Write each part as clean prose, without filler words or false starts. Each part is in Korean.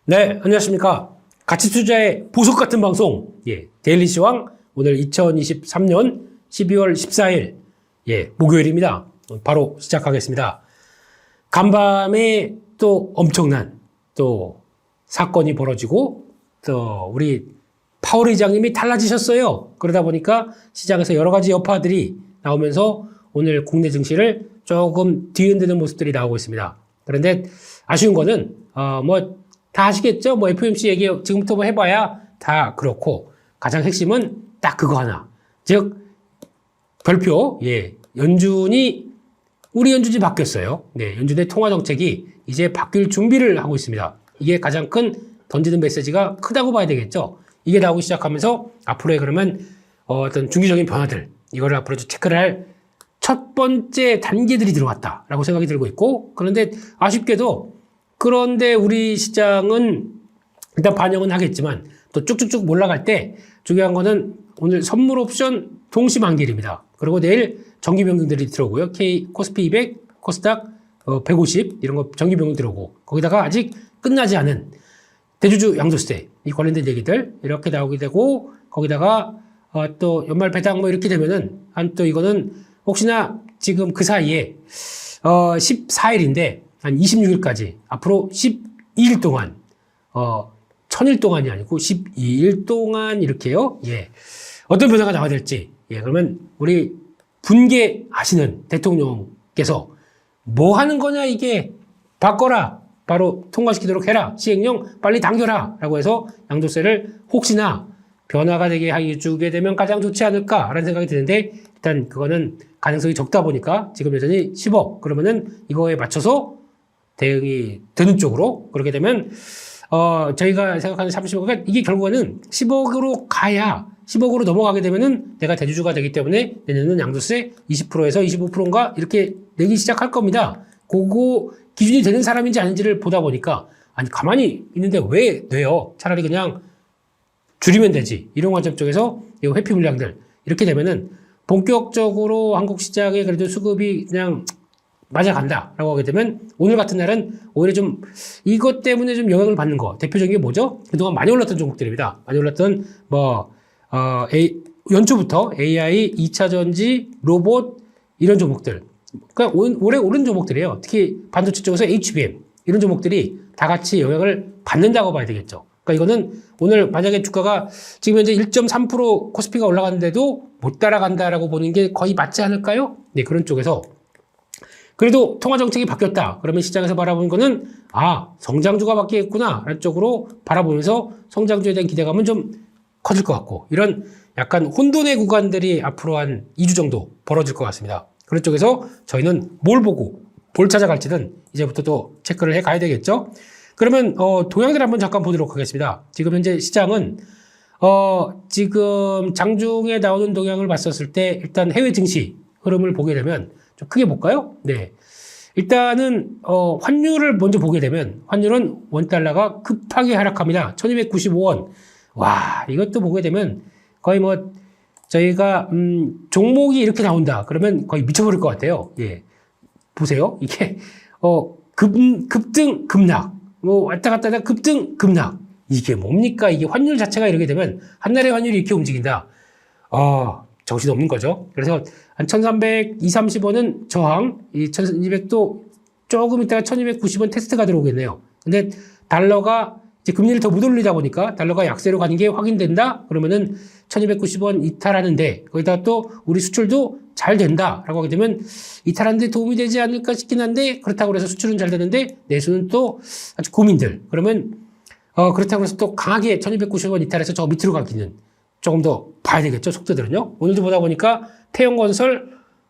네, 안녕하십니까. 가치투자의 보석 같은 방송, 데일리 시황, 오늘 2023년 12월 14일, 목요일입니다. 바로 시작하겠습니다. 간밤에 또 엄청난 또 사건이 벌어지고, 또 우리 파월 의장님이 달라지셨어요. 그러다 보니까 시장에서 여러 가지 여파들이 나오면서 오늘 국내 증시를 조금 뒤흔드는 모습들이 나오고 있습니다. 그런데 아쉬운 거는, 다 아시겠죠? FOMC 얘기 지금부터 해봐야 다 그렇고, 가장 핵심은 딱 그거 하나. 즉, 별표, 우리 연준이 바뀌었어요. 네, 연준의 통화정책이 이제 바뀔 준비를 하고 있습니다. 이게 가장 큰 던지는 메시지가 크다고 봐야 되겠죠? 이게 나오기 시작하면서 앞으로의 그러면 어떤 중기적인 변화들, 이거를 앞으로 체크를 할 첫 번째 단계들이 들어왔다라고 생각이 들고 있고, 그런데 아쉽게도 그런데 우리 시장은 일단 반영은 하겠지만 또 쭉쭉쭉 올라갈 때 중요한 거는 오늘 선물 옵션 동시 만기일입니다. 그리고 내일 정기 변경들이 들어오고요. 코스피 200, 코스닥 150 이런 거 정기 변경 들어오고, 거기다가 아직 끝나지 않은 대주주 양도세 이 관련된 얘기들 이렇게 나오게 되고, 거기다가 또 연말 배당 이렇게 되면은 또 이거는 혹시나 지금 그 사이에 14일인데 한 26일까지 앞으로 12일 동안 1000일 동안이 아니고 12일 동안 이렇게요. 어떤 변화가 나와야 될지. 그러면 우리 분개하시는 대통령께서 뭐 하는 거냐, 이게 바꿔라, 바로 통과시키도록 해라, 시행령 빨리 당겨라 라고 해서 양도세를 혹시나 변화가 되게 해주게 되면 가장 좋지 않을까라는 생각이 드는데, 일단 그거는 가능성이 적다 보니까 지금 여전히 10억 그러면은 이거에 맞춰서 대응이 되는 쪽으로, 그렇게 되면 저희가 생각하는 30억, 그러니까 이게 결국에는 10억으로 가야, 10억으로 넘어가게 되면은 내가 대주주가 되기 때문에 내년은 양도세 20%에서 25%인가 이렇게 내기 시작할 겁니다. 그거 기준이 되는 사람인지 아닌지를 보다 보니까, 아니 가만히 있는데 왜 내요? 차라리 그냥 줄이면 되지. 이런 관점 쪽에서 이 회피 물량들 이렇게 되면은 본격적으로 한국 시장에 그래도 수급이 그냥 맞아간다라고 하게 되면, 오늘 같은 날은 오히려 좀 이것 때문에 좀 영향을 받는 거, 대표적인 게 뭐죠? 그동안 많이 올랐던 종목들입니다. 많이 올랐던 연초부터 AI, 2차 전지, 로봇 이런 종목들. 그러니까 올해 오른 종목들이에요. 특히 반도체 쪽에서 HBM 이런 종목들이 다 같이 영향을 받는다고 봐야 되겠죠. 그러니까 이거는 오늘 만약에 주가가 지금 현재 1.3% 코스피가 올라갔는데도 못 따라간다라고 보는 게 거의 맞지 않을까요? 네, 그런 쪽에서 그래도 통화정책이 바뀌었다 그러면 시장에서 바라보는 거는 성장주가 바뀌겠구나 라는 쪽으로 바라보면서 성장주에 대한 기대감은 좀 커질 것 같고, 이런 약간 혼돈의 구간들이 앞으로 한 2주 정도 벌어질 것 같습니다. 그런 쪽에서 저희는 뭘 보고 뭘 찾아갈지는 이제부터 또 체크를 해 가야 되겠죠. 그러면 동향들 한번 잠깐 보도록 하겠습니다. 지금 현재 시장은 지금 장중에 나오는 동향을 봤었을 때 일단 해외 증시 흐름을 보게 되면 좀 크게 볼까요? 네. 일단은 환율을 먼저 보게 되면 환율은 원달러가 급하게 하락합니다. 1295원. 와, 이것도 보게 되면 거의 저희가 종목이 이렇게 나온다 그러면 거의 미쳐버릴 것 같아요. 보세요. 이게 급등 급락, 왔다 갔다 하다 급등 급락, 이게 뭡니까? 이게 환율 자체가 이렇게 되면, 한나라의 환율이 이렇게 움직인다, 정신 없는 거죠. 그래서 한 1330원은 저항, 이 1200도 조금 있다가 1290원 테스트가 들어오겠네요. 근데 달러가 이제 금리를 더 못 올리다 보니까 달러가 약세로 가는 게 확인된다 그러면은 1290원 이탈하는데, 거기다가 또 우리 수출도 잘 된다라고 하게 되면 이탈하는데 도움이 되지 않을까 싶긴 한데, 그렇다고 해서 수출은 잘 되는데 내수는 또 아주 고민들. 그러면 그렇다고 해서 또 강하게 1290원 이탈해서 저 밑으로 가기는 조금 더 봐야 되겠죠, 속도들은요. 오늘도 보다 보니까 태형건설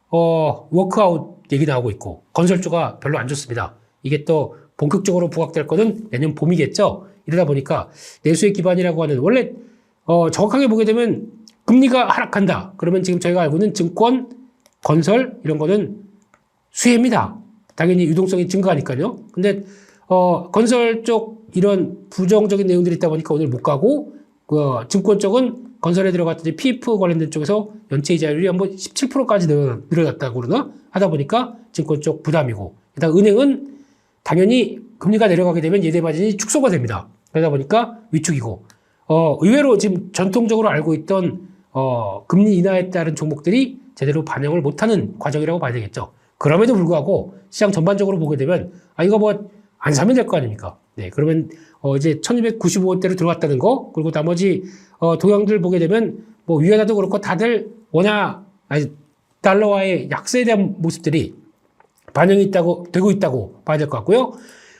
워크아웃 얘기 나오고 있고, 건설주가 별로 안 좋습니다. 이게 또 본격적으로 부각될 거는 내년 봄이겠죠. 이러다 보니까 내수의 기반이라고 하는, 원래 정확하게 보게 되면 금리가 하락한다 그러면 지금 저희가 알고 있는 증권, 건설 이런 거는 수혜입니다. 당연히 유동성이 증가하니까요. 근데 건설 쪽 이런 부정적인 내용들이 있다 보니까 오늘 못 가고, 증권 쪽은 건설에 들어갔더니 PF 관련된 쪽에서 연체 이자율이 한번 17%까지 늘어났다고 그러나 하다 보니까 증권 쪽 부담이고, 일단 은행은 당연히 금리가 내려가게 되면 예대 마진이 축소가 됩니다. 그러다 보니까 위축이고, 의외로 지금 전통적으로 알고 있던, 금리 인하에 따른 종목들이 제대로 반영을 못하는 과정이라고 봐야 되겠죠. 그럼에도 불구하고 시장 전반적으로 보게 되면, 이거 뭐, 안 사면 될 거 아닙니까? 네, 그러면, 이제 1295원대로 들어갔다는 거, 그리고 나머지, 동향들 보게 되면, 뭐, 위에다도 그렇고 다들 달러와의 약세에 대한 모습들이 반영이 되고 있다고 봐야 될 것 같고요.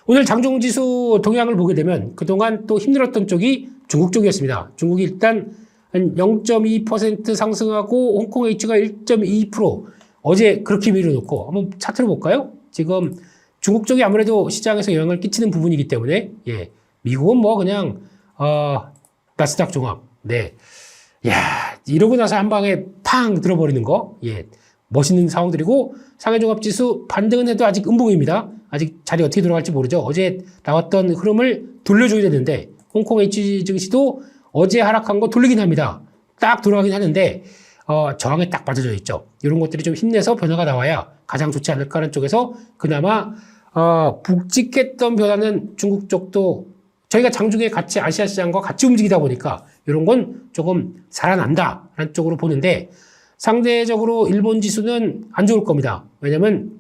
오늘 장종지수 동향을 보게 되면 그동안 또 힘들었던 쪽이 중국 쪽이었습니다. 중국이 일단 한 0.2% 상승하고 홍콩 H가 1.2% 어제 그렇게 밀어놓고 한번 차트를 볼까요? 지금 중국 쪽이 아무래도 시장에서 영향을 끼치는 부분이기 때문에 예, 미국은 뭐 그냥 나스닥 종합 네, 야 이러고 나서 한 방에 팡 들어버리는 거 예, 멋있는 상황들이고 상해종합지수 반등은 해도 아직 음봉입니다. 아직 자리 어떻게 돌아갈지 모르죠. 어제 나왔던 흐름을 돌려줘야 되는데 홍콩 H 증시도 어제 하락한 거 돌리긴 합니다. 딱 돌아가긴 하는데 저항에 딱 빠져져 있죠. 이런 것들이 좀 힘내서 변화가 나와야 가장 좋지 않을까 하는 쪽에서 그나마 묵직했던 변화는 중국 쪽도 저희가 장중에 같이 아시아 시장과 같이 움직이다 보니까 이런 건 조금 살아난다라는 쪽으로 보는데 상대적으로 일본 지수는 안 좋을 겁니다. 왜냐면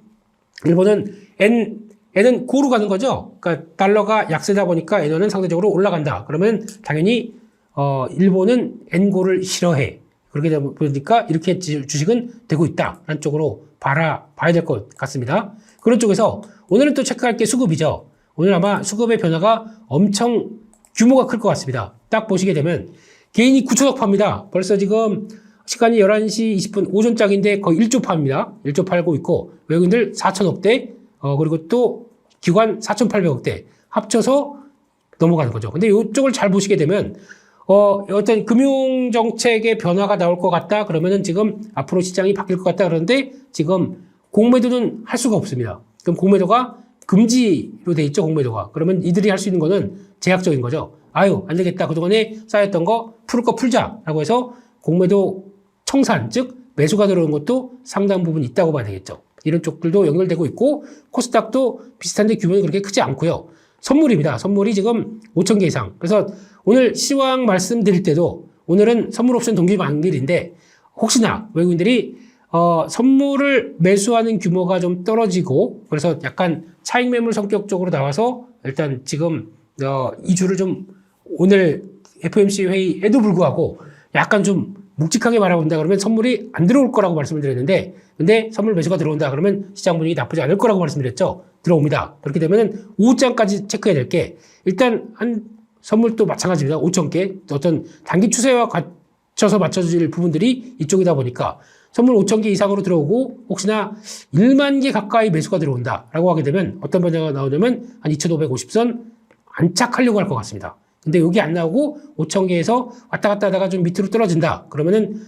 일본은 N은 고루 가는 거죠. 그러니까 달러가 약세다 보니까 N은 상대적으로 올라간다. 그러면 당연히 일본은 N고를 싫어해. 그렇게 되다 보니까 이렇게 주식은 되고 있다라는 쪽으로 봐야 될 것 같습니다. 그런 쪽에서 오늘은 또 체크할 게 수급이죠. 오늘 아마 수급의 변화가 엄청 규모가 클 것 같습니다. 딱 보시게 되면 개인이 9천억 파입니다. 벌써 지금 시간이 11시 20분 오전장인데 거의 1조 파입니다. 1조 팔고 있고 외국인들 4천억대 그리고 또 기관 4,800억대 합쳐서 넘어가는 거죠. 근데 이쪽을 잘 보시게 되면 어떤 금융정책의 변화가 나올 것 같다 그러면은 지금 앞으로 시장이 바뀔 것 같다 그러는데 지금 공매도는 할 수가 없습니다. 그럼 공매도가 금지로 돼 있죠, 공매도가. 그러면 이들이 할 수 있는 거는 제약적인 거죠. 아유, 안 되겠다. 그동안에 쌓였던 거 풀 거 풀자라고 해서 공매도 청산, 즉 매수가 들어오는 것도 상당 부분 있다고 봐야 되겠죠. 이런 쪽들도 연결되고 있고 코스닥도 비슷한데 규모는 그렇게 크지 않고요. 선물입니다. 선물이 지금 5천 개 이상. 그래서 오늘 시황 말씀드릴 때도 오늘은 선물 옵션 동기 만길인데 혹시나 외국인들이 선물을 매수하는 규모가 좀 떨어지고 그래서 약간 차익 매물 성격적으로 나와서 일단 지금 이 주를 좀 오늘 FOMC 회의에도 불구하고 약간 좀 묵직하게 바라본다 그러면 선물이 안 들어올 거라고 말씀을 드렸는데 근데 선물 매수가 들어온다 그러면 시장 분위기 나쁘지 않을 거라고 말씀드렸죠. 들어옵니다. 그렇게 되면은 오후장까지 체크해야 될 게 일단 한 선물도 마찬가지입니다. 5천 개 어떤 단기 추세와 갖춰서 맞춰질 부분들이 이쪽이다 보니까 선물 5천 개 이상으로 들어오고 혹시나 1만 개 가까이 매수가 들어온다라고 하게 되면 어떤 변화가 나오냐면 한 2,550선 안착하려고 할 것 같습니다. 근데 여기 안 나오고 5천 개에서 왔다 갔다 하다가 좀 밑으로 떨어진다. 그러면은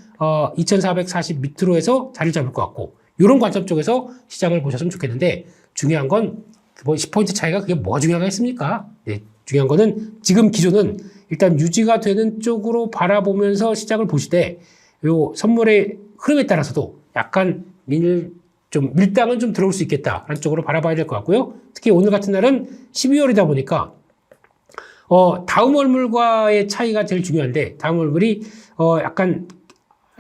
2,440 밑으로 해서 자리를 잡을 것 같고 이런 관점 쪽에서 시장을 보셨으면 좋겠는데 중요한 건 뭐 10포인트 차이가 그게 뭐가 중요하겠습니까? 네, 중요한 거는 지금 기존은 일단 유지가 되는 쪽으로 바라보면서 시장을 보시되 요 선물의 흐름에 따라서도 약간 밀당은 좀 들어올 수 있겠다라는 쪽으로 바라봐야 될 것 같고요. 특히 오늘 같은 날은 12월이다 보니까 다음 월물과의 차이가 제일 중요한데 다음 월물이 약간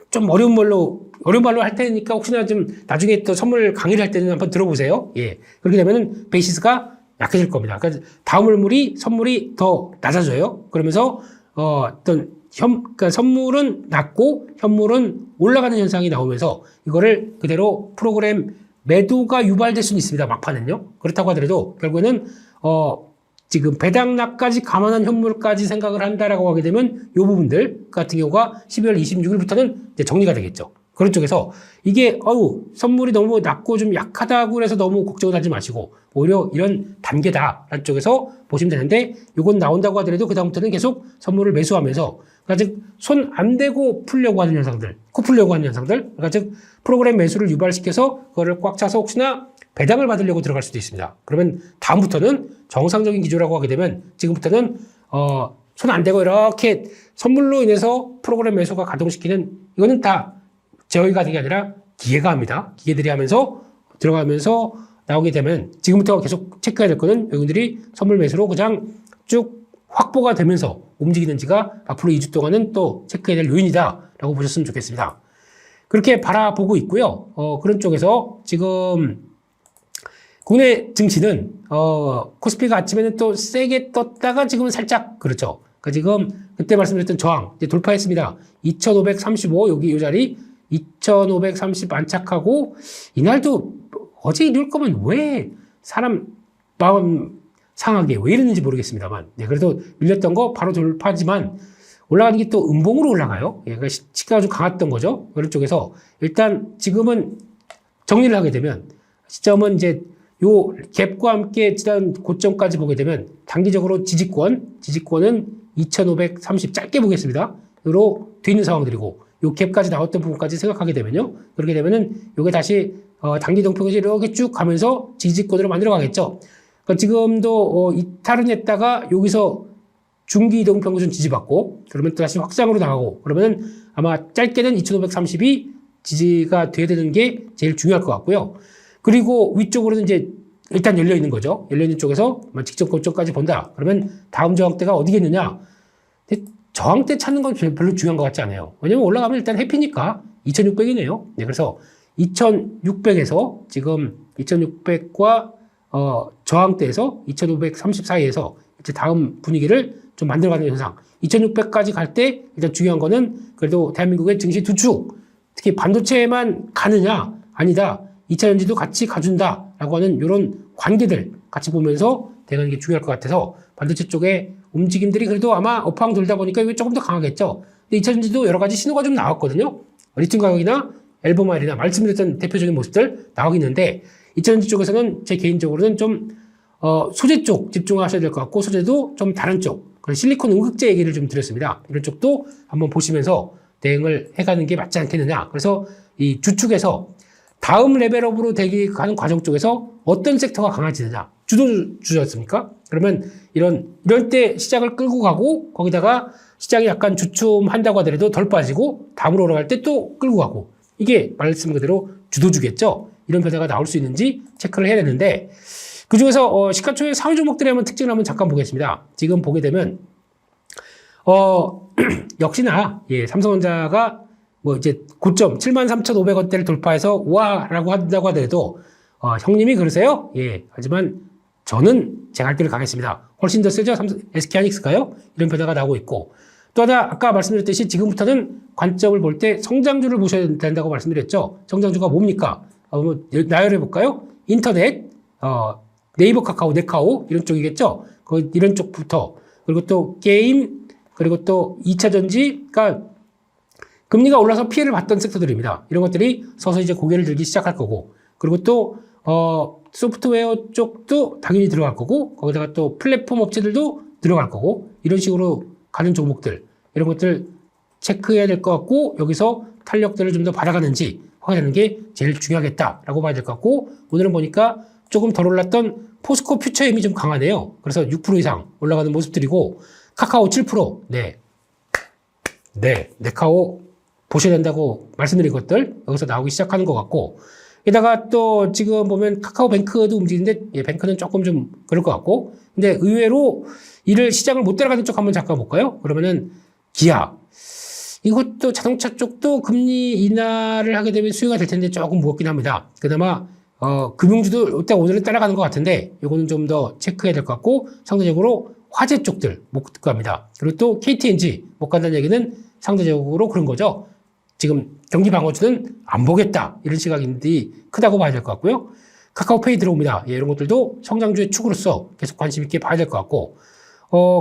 좀 어려운 말로 할 테니까 혹시나 좀 나중에 또 선물 강의를 할 때는 한번 들어보세요. 예. 그렇게 되면은 베이시스가 약해질 겁니다. 그러니까 다음 월물이 선물이 더 낮아져요. 그러면서 그러니까 선물은 낮고 현물은 올라가는 현상이 나오면서 이거를 그대로 프로그램 매도가 유발될 수는 있습니다. 막판은요. 그렇다고 하더라도 결국에는 지금 배당락까지 감안한 현물까지 생각을 한다라고 하게 되면 이 부분들 같은 경우가 12월 26일부터는 이제 정리가 되겠죠. 그런 쪽에서 이게 선물이 너무 낮고 좀 약하다고 해서 너무 걱정을 하지 마시고 오히려 이런 단계다라는 쪽에서 보시면 되는데 이건 나온다고 하더라도 그다음부터는 계속 선물을 매수하면서 그러니까 즉 손 안 대고 풀려고 하는 현상들, 코 풀려고 하는 현상들 그러니까 즉 프로그램 매수를 유발시켜서 그거를 꽉 차서 혹시나 배당을 받으려고 들어갈 수도 있습니다. 그러면 다음부터는 정상적인 기조라고 하게 되면 지금부터는 손 안 대고 이렇게 선물로 인해서 프로그램 매수가 가동시키는 이거는 다 저희가 하는 게 아니라 기계가 합니다. 기계들이 하면서 들어가면서 나오게 되면 지금부터 계속 체크해야 될 거는 여러분들이 선물 매수로 그냥 쭉 확보가 되면서 움직이는지가 앞으로 2주 동안은 또 체크해야 될 요인이다라고 보셨으면 좋겠습니다. 그렇게 바라보고 있고요. 그런 쪽에서 지금 국내 증시는 코스피가 아침에는 또 세게 떴다가 지금은 살짝 그렇죠. 그러니까 지금 그때 말씀드렸던 저항 이제 돌파했습니다. 2,535 여기 이 자리 2,530 안착하고 이날도 어제 이럴 거면 왜 사람 마음 상하게 왜 이랬는지 모르겠습니다만 네, 그래도 밀렸던 거 바로 돌파지만 올라가는 게 또 음봉으로 올라가요. 예, 그러니까 시가가 좀 강했던 거죠. 그런 쪽에서 일단 지금은 정리를 하게 되면 시점은 이제 요 갭과 함께 지난 고점까지 보게 되면 단기적으로 지지권은 2,530 짧게 보겠습니다. 으로 돼 있는 상황들이고 요 갭까지 나왔던 부분까지 생각하게 되면요. 그렇게 되면은 요게 다시 단기 동평에서 이렇게 쭉 가면서 지지권으로 만들어 가겠죠. 그러니까 지금도 이탈은 했다가 여기서 중기 이동 평균 지지받고 그러면 또 다시 확장으로 나가고 그러면은 아마 짧게는 2,530이 지지가 돼야 되는 게 제일 중요할 것 같고요. 그리고 위쪽으로는 이제 일단 열려 있는 거죠. 열려 있는 쪽에서 직전 고점까지 본다. 그러면 다음 저항대가 어디겠느냐? 근데 저항대 찾는 건 별로 중요한 것 같지 않아요. 왜냐면 올라가면 일단 해피니까 2,600이네요. 네, 그래서 2,600에서 지금 2,600과 저항대에서 2,530 사이에서 이제 다음 분위기를 좀 만들어가는 현상. 2,600까지 갈 때 일단 중요한 거는 그래도 대한민국의 증시 두 축, 특히 반도체에만 가느냐 아니다. 2차 전지도 같이 가준다라고 하는 이런 관계들 같이 보면서 대응하는 게 중요할 것 같아서 반도체 쪽의 움직임들이 그래도 아마 업황 돌다 보니까 이게 조금 더 강하겠죠. 근데 2차 전지도 여러 가지 신호가 좀 나왔거든요. 리튬 가격이나 앨범알이나 말씀드렸던 대표적인 모습들 나오고 있는데 2차 전지 쪽에서는 제 개인적으로는 좀 소재 쪽 집중하셔야 될 것 같고 소재도 좀 다른 쪽 실리콘 응급제 얘기를 좀 드렸습니다. 이런 쪽도 한번 보시면서 대응을 해가는 게 맞지 않겠느냐. 그래서 이 주축에서 다음 레벨업으로 되기 가는 과정 쪽에서 어떤 섹터가 강해지느냐. 주도주였습니까? 그러면 이럴 때 시장을 끌고 가고 거기다가 시장이 약간 주춤한다고 하더라도 덜 빠지고 다음으로 올라갈 때 또 끌고 가고 이게 말씀 그대로 주도주겠죠. 이런 변화가 나올 수 있는지 체크를 해야 되는데 그 중에서 시가총액 상위 종목들의 한번 특징을 한번 잠깐 보겠습니다. 지금 보게 되면 역시나 예, 삼성전자가 뭐 이제 고점 73,500원대를 돌파해서 우와라고 한다고 하더라도 형님이 그러세요? 예. 하지만 저는 제 갈 길을 가겠습니다. 훨씬 더 세죠? SK하이닉스가요? 이런 변화가 나오고 있고 또 하나 아까 말씀드렸듯이 지금부터는 관점을 볼 때 성장주를 보셔야 된다고 말씀드렸죠. 성장주가 뭡니까? 한번 나열해 볼까요? 인터넷, 네이버, 카카오, 네카오 이런 쪽이겠죠. 이런 쪽부터 그리고 또 게임 그리고 또 2차 전지가 금리가 올라서 피해를 봤던 섹터들입니다. 이런 것들이 서서히 이제 고개를 들기 시작할 거고 그리고 또 소프트웨어 쪽도 당연히 들어갈 거고 거기다가 또 플랫폼 업체들도 들어갈 거고 이런 식으로 가는 종목들 이런 것들 체크해야 될 것 같고 여기서 탄력들을 좀 더 받아가는지 확인하는 게 제일 중요하겠다라고 봐야 될 것 같고 오늘은 보니까 조금 덜 올랐던 포스코 퓨처 힘이 좀 강하네요. 그래서 6% 이상 올라가는 모습들이고 카카오 7% 네, 네카오 보셔야 된다고 말씀드린 것들 여기서 나오기 시작하는 것 같고 게다가 또 지금 보면 카카오뱅크도 움직이는데 예, 뱅크는 조금 좀 그럴 것 같고 근데 의외로 이를 시장을 못 따라가는 쪽 한번 잠깐 볼까요? 그러면은 기아 이것도 자동차 쪽도 금리 인하를 하게 되면 수요가 될 텐데 조금 무겁긴 합니다. 그나마 금융주도 일단 오늘은 따라가는 것 같은데 이거는 좀 더 체크해야 될 것 같고 상대적으로 화재 쪽들 못 갑니다. 그리고 또 KTNG 못 간다는 얘기는 상대적으로 그런 거죠. 지금 경기 방어주는 안 보겠다 이런 시각인데 크다고 봐야 될 것 같고요. 카카오페이 들어옵니다. 예, 이런 것들도 성장주의 축으로서 계속 관심 있게 봐야 될 것 같고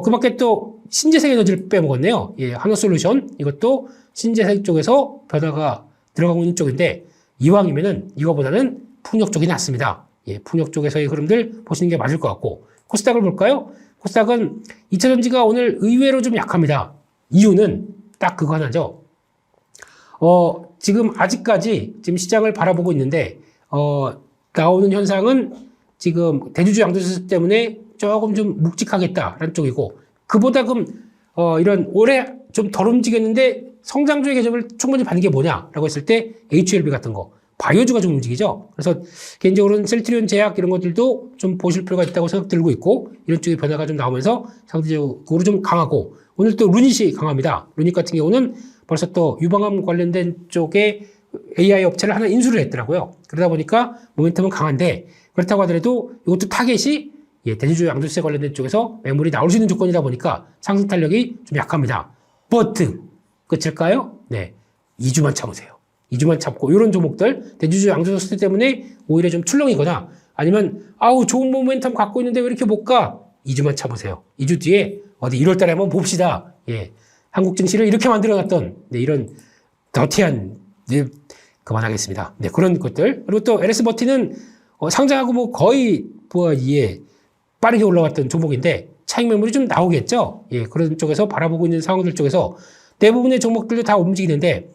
그 밖에 또 신재생 에너지를 빼먹었네요. 예, 한화솔루션 이것도 신재생 쪽에서 변화가 들어가고 있는 쪽인데 이왕이면은 이거보다는 풍력 쪽이 낫습니다. 예, 풍력 쪽에서의 흐름들 보시는 게 맞을 것 같고 코스닥을 볼까요? 코스닥은 2차 전지가 오늘 의외로 좀 약합니다. 이유는 딱 그거 하나죠. 지금 아직까지 지금 시장을 바라보고 있는데 나오는 현상은 지금 대주주 양도세 때문에 조금 좀 묵직하겠다라는 쪽이고 그보다 이런 올해 좀 덜 움직였는데 성장주의 개념을 충분히 받는 게 뭐냐라고 했을 때 HLB 같은 거 바이오주가 좀 움직이죠. 그래서 개인적으로는 셀트리온 제약 이런 것들도 좀 보실 필요가 있다고 생각 들고 있고, 이런 쪽의 변화가 좀 나오면서 상대적으로 좀 강하고, 오늘 또 루닛이 강합니다. 루닛 같은 경우는 벌써 또 유방암 관련된 쪽에 AI 업체를 하나 인수를 했더라고요. 그러다 보니까 모멘텀은 강한데, 그렇다고 하더라도 이것도 타겟이 대주주 양도세 관련된 쪽에서 매물이 나올 수 있는 조건이다 보니까 상승 탄력이 좀 약합니다. 버트 끝일까요? 네, 2주만 참으세요. 2주만 참고 이런 종목들 대주주 양도세 때문에 오히려 좀 출렁이거나 아니면 아우 좋은 모멘텀 갖고 있는데 왜 이렇게 못 가? 2주만 참으세요. 2주 뒤에 어디 1월 달에 한번 봅시다. 예. 한국 증시를 이렇게 만들어놨던 이런 더티한 그만하겠습니다. 네, 그런 것들. 그리고 또 LS 버티는 상장하고 뭐 거의 빠르게 올라왔던 종목인데 차익 매물이 좀 나오겠죠. 예, 그런 쪽에서 바라보고 있는 상황들 쪽에서 대부분의 종목들도 다 움직이는데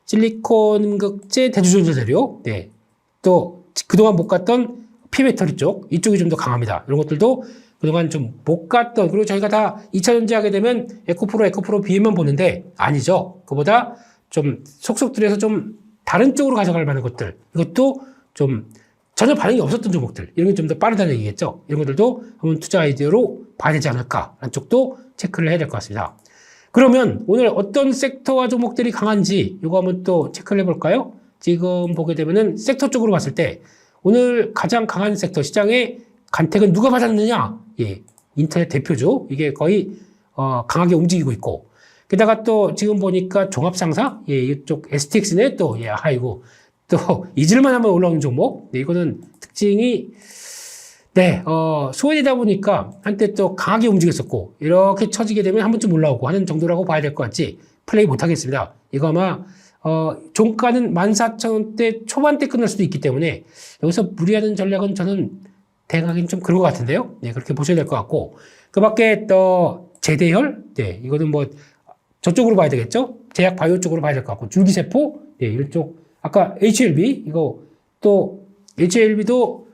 실리콘 음극재, 대주전자재료, 네, 또 그동안 못 갔던 피배터리 쪽 이쪽이 좀 더 강합니다. 이런 것들도 그동안 좀 못 갔던, 그리고 저희가 다 2차 전지 하게 되면 에코프로 BM만 보는데 아니죠. 그보다 좀 속속들여서 좀 다른 쪽으로 가져갈 만한 것들, 이것도 좀 전혀 반응이 없었던 종목들, 이런 게 좀 더 빠르다는 얘기겠죠. 이런 것들도 한번 투자 아이디어로 봐야 되지 않을까 라는 쪽도 체크를 해야 될 것 같습니다. 그러면 오늘 어떤 섹터와 종목들이 강한지 이거 한번 또 체크를 해볼까요? 지금 보게 되면은 섹터 쪽으로 봤을 때 오늘 가장 강한 섹터 시장의 간택은 누가 받았느냐? 예, 인터넷 대표죠. 이게 거의 강하게 움직이고 있고, 게다가 또 지금 보니까 종합상사, 예, 이쪽 STX네 또 아이고 또 잊을만 하면 올라오는 종목. 네, 이거는 특징이 소외되다 보니까 한때 또 강하게 움직였었고, 이렇게 처지게 되면 한 번쯤 올라오고 하는 정도라고 봐야 될 것 같지 플레이 못 하겠습니다. 이거 아마 종가는 14,000원대 초반대 끝날 수도 있기 때문에 여기서 무리하는 전략은 저는 대응하기는 좀 그런 것 같은데요. 네, 그렇게 보셔야 될 것 같고, 그 밖에 또 제대혈, 네, 이거는 뭐 저쪽으로 봐야 되겠죠. 제약 바이오 쪽으로 봐야 될 것 같고, 줄기세포, 네, 이런 쪽. 아까 HLB, 이거 또 HLB도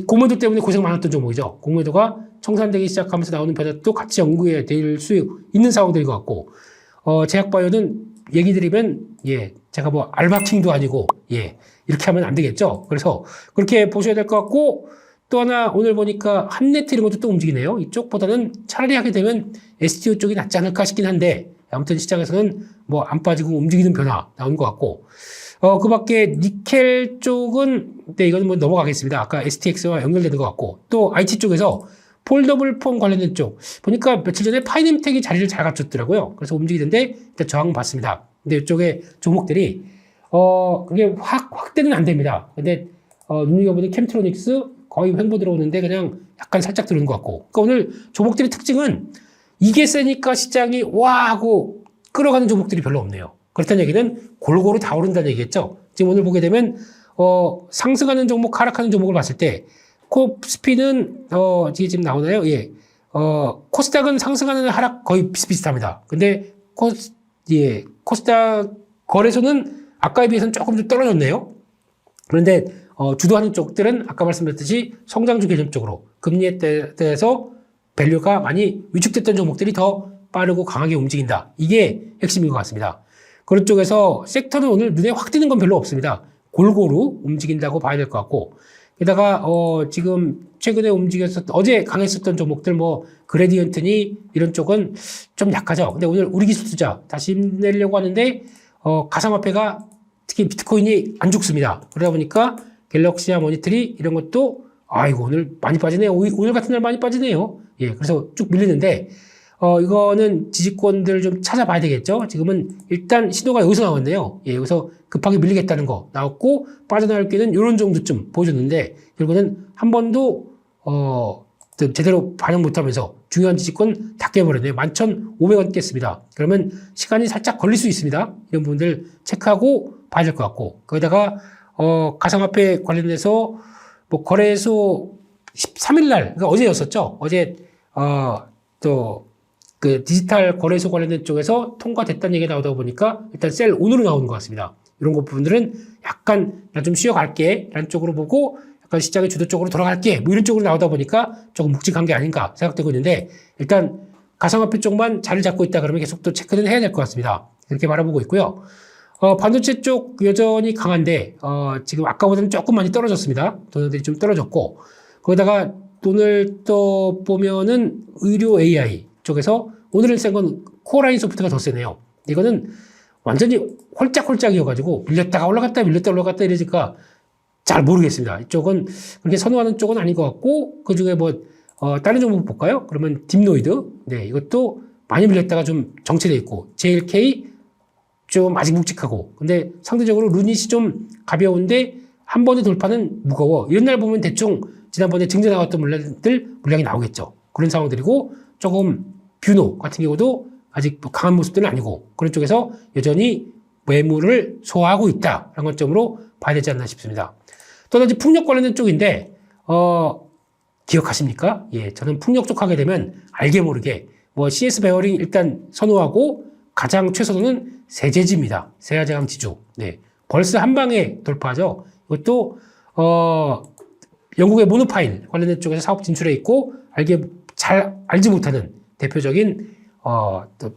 공매도 때문에 고생 많았던 종목이죠. 공매도가 청산되기 시작하면서 나오는 변화도 같이 연구해 될 수 있는 상황들인 것 같고, 제약바이오는 얘기 드리면, 예, 제가 뭐 알바킹도 아니고, 예, 이렇게 하면 안 되겠죠. 그래서 그렇게 보셔야 될 것 같고, 또 하나 오늘 보니까 한네트 이런 것도 또 움직이네요. 이쪽보다는 차라리 하게 되면 STO 쪽이 낫지 않을까 싶긴 한데, 아무튼 시장에서는 뭐 안 빠지고 움직이는 변화 나온 것 같고, 그 밖에 니켈 쪽은, 네, 이거는 뭐 넘어가겠습니다. 아까 STX와 연결되는 것 같고, 또 IT 쪽에서 폴더블 폰 관련된 쪽, 보니까 며칠 전에 파이nem텍이 자리를 잘 갖췄더라고요. 그래서 움직이는데, 일단 저항 받습니다. 근데 이쪽에 종목들이, 그게 확대는 안 됩니다. 근데, 눈여겨보는 캠트로닉스 거의 횡보 들어오는데 그냥 약간 살짝 들어오는 것 같고. 그러니까 오늘 종목들의 특징은 이게 세니까 시장이 와 하고 끌어가는 종목들이 별로 없네요. 그렇다는 얘기는 골고루 다 오른다는 얘기겠죠. 지금 오늘 보게 되면 상승하는 종목, 하락하는 종목을 봤을 때 코스피는 지금 나오나요? 예. 코스닥은 상승하는 하락 거의 비슷비슷합니다. 근데 코스닥 거래소는 아까에 비해서는 조금 좀 떨어졌네요. 그런데 주도하는 쪽들은 아까 말씀드렸듯이 성장주 개념 쪽으로 금리에 대해서 밸류가 많이 위축됐던 종목들이 더 빠르고 강하게 움직인다. 이게 핵심인 것 같습니다. 그런 쪽에서 섹터는 오늘 눈에 확 띄는 건 별로 없습니다. 골고루 움직인다고 봐야 될 것 같고, 게다가 지금 최근에 어제 강했었던 종목들 뭐 그레디언트니 이런 쪽은 좀 약하죠. 근데 오늘 우리 기술 투자 다시 힘내려고 하는데 가상화폐가 특히 비트코인이 안 죽습니다. 그러다 보니까 갤럭시와 모니터리 이런 것도 아이고 오늘 많이 빠지네요. 오늘 같은 날 많이 빠지네요. 예, 그래서 쭉 밀리는데 이거는 지지권들 좀 찾아봐야 되겠죠. 지금은 일단 신호가 여기서 나왔네요. 예, 여기서 급하게 밀리겠다는 거 나왔고 빠져나갈 기는 이런 정도쯤 보여줬는데 결국은 한 번도 제대로 반영 못하면서 중요한 지지권 다 깨버렸네요. 11,500원 깼습니다. 그러면 시간이 살짝 걸릴 수 있습니다. 이런 부분들 체크하고 봐야 될 것 같고, 거기다가 가상화폐 관련해서 뭐 거래소 13일 날, 그러니까 어제였었죠. 어제 또 그 디지털 거래소 관련된 쪽에서 통과됐다는 얘기가 나오다 보니까 일단 셀 오늘은 나오는 것 같습니다. 이런 거 부분들은 약간 나 좀 쉬어갈게 라는 쪽으로 보고 약간 시장의 주도 쪽으로 돌아갈게 뭐 이런 쪽으로 나오다 보니까 조금 묵직한 게 아닌가 생각되고 있는데, 일단 가상화폐 쪽만 자리를 잡고 있다 그러면 계속 또 체크는 해야 될 것 같습니다. 이렇게 바라보고 있고요. 반도체 쪽 여전히 강한데, 지금 아까보다는 조금 많이 떨어졌습니다. 돈들이 좀 떨어졌고, 거기다가 돈을 또 보면은 의료 AI 쪽에서 오늘은 센 건 코어라인 소프트가 더 세네요. 이거는 완전히 홀짝홀짝이어가지고 밀렸다가 올라갔다 이러니까 잘 모르겠습니다. 이쪽은 그렇게 선호하는 쪽은 아닌 것 같고, 그 중에 뭐, 다른 종목 볼까요? 그러면 딥노이드. 네, 이것도 많이 밀렸다가 좀 정체돼 있고, JLK 좀 아직 묵직하고, 근데 상대적으로 루닛이 좀 가벼운데, 한 번의 돌파는 무거워. 이런 날 보면 대충 지난번에 증제 나왔던 물량이 나오겠죠. 그런 상황들이고, 조금 뷰노 같은 경우도 아직 뭐 강한 모습들은 아니고, 그런 쪽에서 여전히 매물을 소화하고 있다라는 관점으로 봐야 되지 않나 싶습니다. 또 하나 풍력 관련된 쪽인데, 기억하십니까? 예, 저는 풍력 쪽 하게 되면 알게 모르게 뭐 CS 베어링 일단 선호하고 가장 최선호는 세제지입니다. 세아제강 지주. 네, 벌써 한 방에 돌파하죠. 이것도 영국의 모노파일 관련된 쪽에서 사업 진출해 있고 잘 알지 못하는 대표적인 또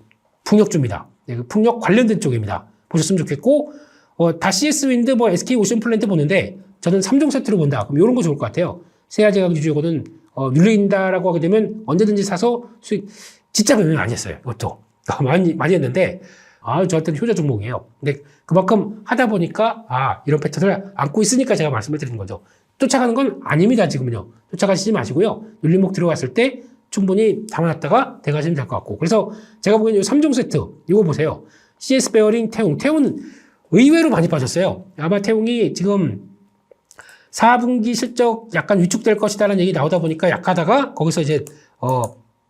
풍력주입니다. 네, 그 풍력 관련된 쪽입니다. 보셨으면 좋겠고 다 CS 윈드 뭐 SK 오션 플랜트 보는데 저는 3종 세트로 본다. 그럼 이런 거 좋을 것 같아요. 세아제강 지주고는 눌린다라고 하게 되면 언제든지 사서 수익 진짜 매매 많이 했어요. 이것도 많이 했는데 저한테는 효자 종목이에요. 근데 그만큼 하다 보니까 이런 패턴을 안고 있으니까 제가 말씀을 드리는 거죠. 쫓아가는 건 아닙니다. 지금은요. 쫓아가시지 마시고요. 눌림목 들어갔을 때 충분히 담아놨다가 대가시면 될 것 같고. 그래서 제가 보기에는 이 3종 세트 이거 보세요. CS 베어링 태웅은 의외로 많이 빠졌어요. 아마 태웅이 지금 4분기 실적 약간 위축될 것이다라는 얘기 나오다 보니까 약하다가 거기서 이제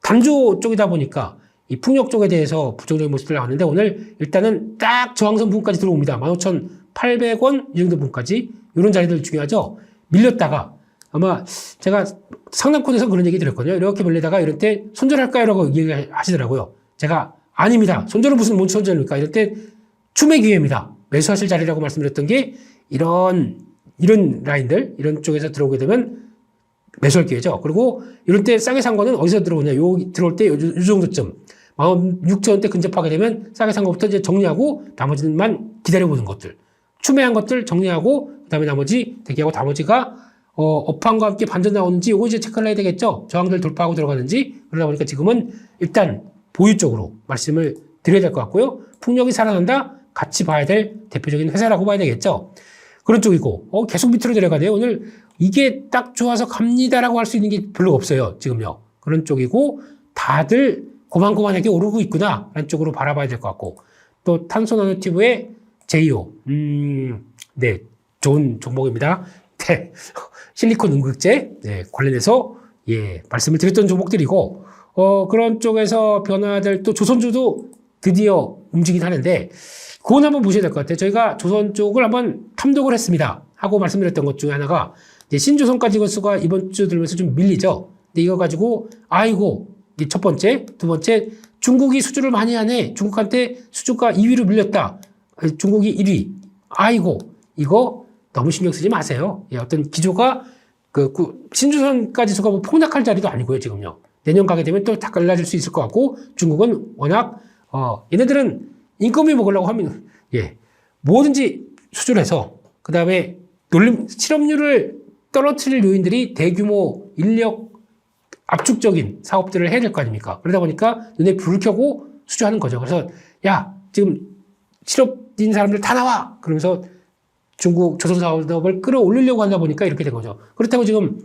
단조 쪽이다 보니까 이 풍력 쪽에 대해서 부정적인 모습들 나왔는데 오늘 일단은 딱 저항선 부분까지 들어옵니다. 15,800원 이 정도 부분까지 이런 자리들 중요하죠. 밀렸다가 아마 제가 상담콘에서 그런 얘기 드렸거든요. 이렇게 밀리다가 이럴 때 손절할까요? 라고 얘기하시더라고요. 제가 아닙니다. 손절은 뭔 손절입니까? 이럴 때 추매 기회입니다. 매수하실 자리라고 말씀드렸던 게 이런 라인들 이런 쪽에서 들어오게 되면 매수할 기회죠. 그리고 이럴 때 싸게 산 거는 어디서 들어오냐? 들어올 때 요 정도쯤 16,000원대 근접하게 되면 싸게 산 것부터 이제 정리하고 나머지만 기다려보는 것들. 추매한 것들 정리하고 그다음에 나머지 대기하고 나머지가 업황과 함께 반전 나오는지 요거 이제 체크를 해야 되겠죠. 저항들 돌파하고 들어가는지. 그러다 보니까 지금은 일단 보유 쪽으로 말씀을 드려야 될 것 같고요. 풍력이 살아난다. 같이 봐야 될 대표적인 회사라고 봐야 되겠죠. 그런 쪽이고 계속 밑으로 내려가네요. 오늘 이게 딱 좋아서 갑니다라고 할 수 있는 게 별로 없어요. 지금요. 그런 쪽이고 다들 고만고만하게 오르고 있구나 라는 쪽으로 바라봐야 될 것 같고 또 탄소나노튜브의 제이오 네 좋은 종목입니다. 네, 실리콘 응급제 네, 관련해서 말씀을 드렸던 종목들이고 그런 쪽에서 변화될 또 조선주도 드디어 움직이긴 하는데 그건 한번 보셔야 될 것 같아요. 저희가 조선 쪽을 한번 탐독을 했습니다. 하고 말씀드렸던 것 중에 하나가 이제 신조선까지 건수가 이번 주 들면서 좀 밀리죠. 근데 이거 가지고 이게 첫 번째, 두 번째 중국이 수주를 많이 하네. 중국한테 수주가 2위로 밀렸다. 중국이 1위. 이거 너무 신경 쓰지 마세요. 어떤 기조가 신조선까지 수가 뭐 폭락할 자리도 아니고요. 지금요. 내년 가게 되면 또 다 갈라질 수 있을 것 같고 중국은 워낙 얘네들은 인건비 먹으려고 하면 뭐든지 수주를 해서 그 다음에 실업률을 떨어뜨릴 요인들이 대규모 인력 압축적인 사업들을 해야 될 거 아닙니까? 그러다 보니까 눈에 불을 켜고 수주하는 거죠. 그래서 지금 실업인 사람들 다 나와! 그러면서 중국 조선 사업을 끌어올리려고 하다 보니까 이렇게 된 거죠. 그렇다고 지금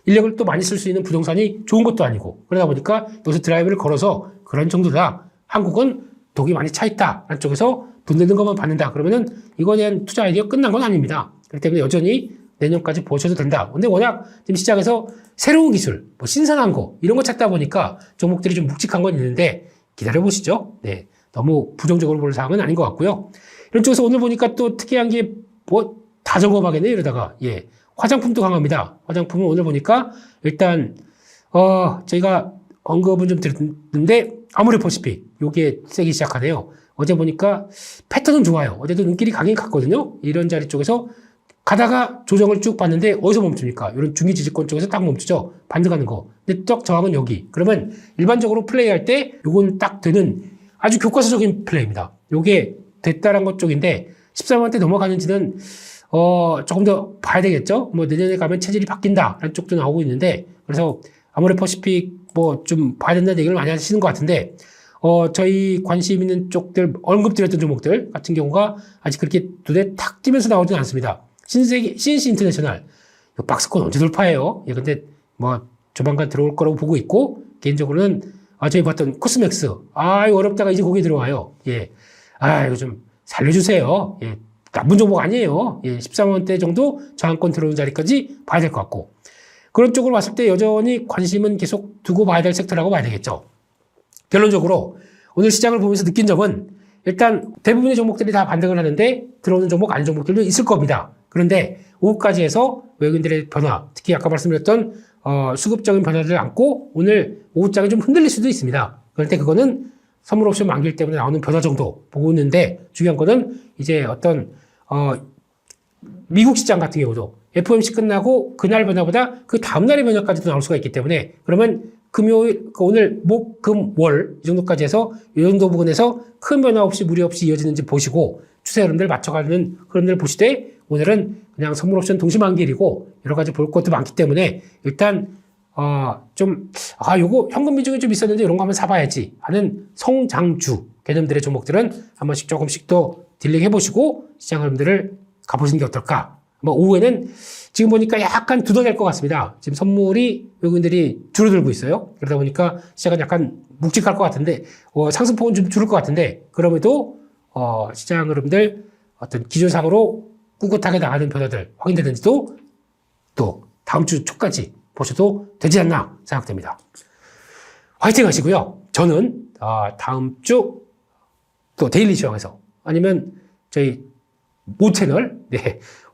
인력을 또 많이 쓸 수 있는 부동산이 좋은 것도 아니고 그러다 보니까 여기서 드라이브를 걸어서 그런 정도다. 한국은 독이 많이 차 있다. 라는 쪽에서 돈 내는 것만 받는다. 그러면은 이거에 대한 투자 아이디어 끝난 건 아닙니다. 그렇기 때문에 여전히 내년까지 보셔도 된다. 근데 워낙 지금 시장에서 새로운 기술, 뭐 신선한 거, 이런 거 찾다 보니까 종목들이 좀 묵직한 건 있는데 기다려보시죠. 네. 너무 부정적으로 볼 사항은 아닌 것 같고요. 이런 쪽에서 오늘 보니까 또 특이한 게 다 점검하겠네. 이러다가. 화장품도 강합니다. 화장품은 오늘 보니까 일단, 저희가 언급은 좀 드렸는데 아무리 보시피 요게 세기 시작하네요. 어제 보니까 패턴은 좋아요. 어제도 눈길이 가긴 갔거든요. 이런 자리 쪽에서 가다가 조정을 쭉 봤는데 어디서 멈춥니까? 이런 중위 지지권 쪽에서 딱 멈추죠. 반등하는 거. 근데 딱 저항은 여기. 그러면 일반적으로 플레이할 때 요건 딱 되는 아주 교과서적인 플레이입니다. 요게 됐다는 것 쪽인데 13만 원대 넘어가는지는 조금 더 봐야 되겠죠. 뭐 내년에 가면 체질이 바뀐다라는 쪽도 나오고 있는데 그래서 아모레퍼시픽 뭐 좀 봐야 된다는 얘기를 많이 하시는 것 같은데 저희 관심 있는 쪽들 언급드렸던 종목들 같은 경우가 아직 그렇게 눈에 탁 띄면서 나오지는 않습니다. CNC 인터내셔널 박스권 언제 돌파해요? 예, 근데 뭐 조만간 들어올 거라고 보고 있고 개인적으로는 저희 봤던 코스맥스 이거 어렵다가 이제 거기 들어와요. 예, 이거 좀 살려주세요. 예, 나쁜 종목 아니에요. 예, 13만 원대 정도 저항권 들어오는 자리까지 봐야 될 것 같고 그런 쪽으로 봤을 때 여전히 관심은 계속 두고 봐야 될 섹터라고 봐야 되겠죠. 결론적으로 오늘 시장을 보면서 느낀 점은 일단 대부분의 종목들이 다 반등을 하는데 들어오는 종목 아닌 종목들도 있을 겁니다. 그런데 오후까지 해서 외국인들의 변화, 특히 아까 말씀드렸던 수급적인 변화를 안고 오늘 오후장이 좀 흔들릴 수도 있습니다. 그런데 그거는 선물 옵션 만기일 때문에 나오는 변화 정도 보고 있는데 중요한 거는 이제 어떤 미국 시장 같은 경우도 FOMC 끝나고 그날 변화보다 그 다음날의 변화까지도 나올 수가 있기 때문에 그러면 금요일, 오늘, 목, 금, 월, 이 정도까지 해서, 이 정도 부분에서 큰 변화 없이 무리 없이 이어지는지 보시고, 추세 흐름들 맞춰가는 흐름들 보시되, 오늘은 그냥 선물 옵션 동시만기일이고, 여러 가지 볼 것도 많기 때문에, 일단, 요거 현금 비중이 좀 있었는데, 이런 거 한번 사봐야지 하는 성장주 개념들의 종목들은 한 번씩 조금씩 더 딜링 해보시고, 시장 흐름들을 가보시는 게 어떨까. 오후에는 지금 보니까 약간 두더낼 것 같습니다. 지금 선물이 외국인들이 줄어들고 있어요. 그러다 보니까 시장은 약간 묵직할 것 같은데, 상승폭은 좀 줄을 것 같은데, 그럼에도, 시장 흐름들 어떤 기존상으로 꿋꿋하게 나가는 변화들 확인되는지도 또 다음 주 초까지 보셔도 되지 않나 생각됩니다. 화이팅 하시고요. 저는, 다음 주 또 데일리 시황에서 아니면 저희 모 채널,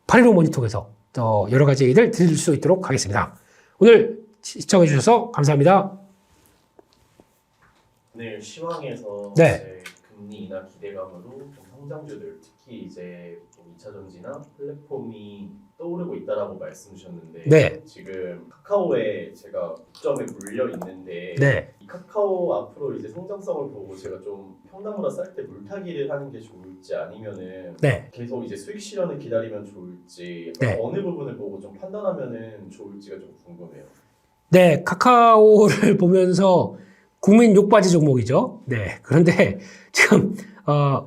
815 모니터에서 또 여러 가지 얘기들 드릴 수 있도록 하겠습니다. 오늘 시청해 주셔서 감사합니다. 오늘 시황에서 네. 금리 인하 기대감으로 좀 성장주들 특히 이제 2차 전지나 플랫폼이 떠오르고 있다라고 말씀 주셨는데 네. 지금 카카오에 제가 고점에 물려 있는데 네. 이 카카오 앞으로 이제 성장성을 보고 제가 좀 평단보다 쌀 때 물타기를 하는 게 좋을지 아니면은 네. 계속 이제 수익 실현을 기다리면 좋을지 네. 어느 부분을 보고 좀 판단하면은 좋을지가 좀 궁금해요. 네, 카카오를 보면서 국민 욕받이 종목이죠. 네. 그런데 지금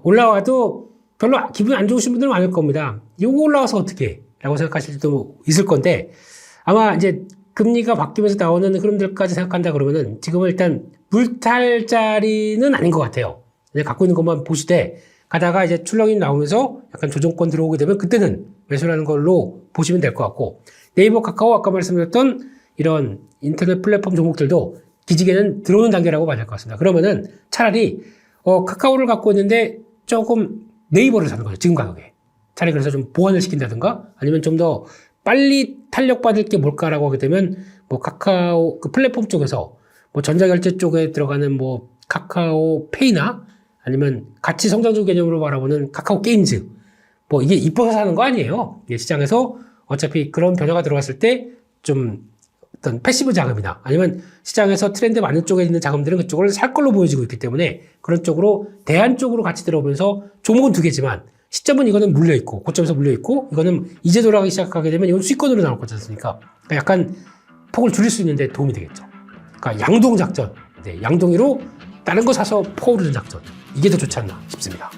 올라와도 별로 기분이 안 좋으신 분들은 많을 겁니다. 이거 올라와서 어떻게? 라고 생각하실 수도 있을 건데 아마 이제 금리가 바뀌면서 나오는 흐름들까지 생각한다 그러면은 지금은 일단 물탈 자리는 아닌 것 같아요. 갖고 있는 것만 보시되 가다가 이제 출렁이 나오면서 약간 조정권 들어오게 되면 그때는 매수라는 걸로 보시면 될 것 같고 네이버, 카카오 아까 말씀드렸던 이런 인터넷 플랫폼 종목들도 기지개는 들어오는 단계라고 봐야 될 것 같습니다. 그러면은 차라리 카카오를 갖고 있는데 조금 네이버를 사는 거죠. 지금 가격에. 차라리 그래서 좀 보완을 시킨다든가 아니면 좀 더 빨리 탄력받을 게 뭘까라고 하게 되면 뭐 카카오 그 플랫폼 쪽에서 뭐 전자결제 쪽에 들어가는 뭐 카카오 페이나 아니면 가치 성장주 개념으로 바라보는 카카오 게임즈 뭐 이게 이뻐서 사는 거 아니에요. 이게 시장에서 어차피 그런 변화가 들어갔을 때 좀 어떤 패시브 자금이나 아니면 시장에서 트렌드 많은 쪽에 있는 자금들은 그쪽을 살 걸로 보여지고 있기 때문에 그런 쪽으로 대안 쪽으로 같이 들어오면서 종목은 두 개지만 시점은 이거는 물려있고 고점에서 물려있고 이거는 이제 돌아가기 시작하게 되면 이건 수익권으로 나올 거지 않습니까? 그러니까 약간 폭을 줄일 수 있는데 도움이 되겠죠. 그러니까 양동 작전, 양동이로 다른 거 사서 퍼오르는 작전 이게 더 좋지 않나 싶습니다.